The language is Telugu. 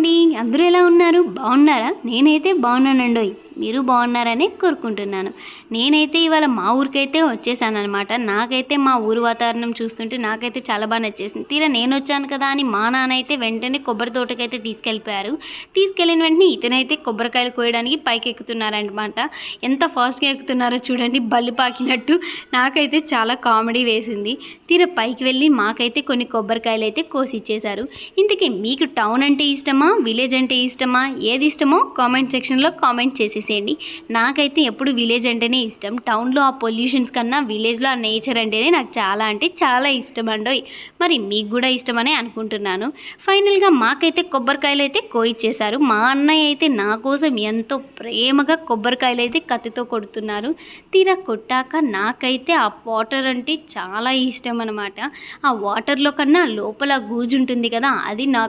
అండి. అందరూ ఎలా ఉన్నారు? బాగున్నారా? నేనైతే బాగున్నానండోయ్. మీరు బాగున్నారని కోరుకుంటున్నాను. నేనైతే ఇవాళ మా ఊరికైతే వచ్చేసాననమాట. నాకైతే మా ఊరు వాతావరణం చూస్తుంటే నాకైతే చాలా బాగా నచ్చేసింది. తీరా నేనొచ్చాను కదా అని మా నాన్న అయితే వెంటనే కొబ్బరి తోటకైతే తీసుకెళ్ళిపోయారు. తీసుకెళ్ళిన వెంటనే ఇతనైతే కొబ్బరికాయలు కోయడానికి పైకి ఎక్కుతున్నారనమాట. ఎంత ఫాస్ట్‌గా ఎక్కుతున్నారో చూడండి, బల్లి పాకినట్టు. నాకైతే చాలా కామెడీ వేసింది. తీరా పైకి వెళ్ళి మాకైతే కొన్ని కొబ్బరికాయలు అయితే కోసి ఇచ్చేశారు. ఇంతకీ మీకు టౌన్ అంటే ఇష్టమా, విలేజ్ అంటే ఇష్టమా, ఏది ఇష్టమో కామెంట్ సెక్షన్లో కామెంట్ చేసేసేయండి. నాకైతే ఎప్పుడు విలేజ్ అంటేనే ఇష్టం. టౌన్లో ఆ పొల్యూషన్స్ కన్నా విలేజ్లో ఆ నేచర్ అంటేనే నాకు చాలా అంటే చాలా ఇష్టం అండోయ్. మరి మీకు కూడా ఇష్టమనే అనుకుంటున్నాను. ఫైనల్గా మాకైతే కొబ్బరికాయలు అయితే కోయిచ్చేశారు. మా అన్నయ్య అయితే నా కోసం ఎంతో ప్రేమగా కొబ్బరికాయలు అయితే కత్తితో కొడుతున్నారు. తీరా కొట్టాక నాకైతే ఆ వాటర్ అంటే చాలా ఇష్టం అనమాట. ఆ వాటర్లో కన్నా లోపల గూజు ఉంటుంది కదా, అది నాకు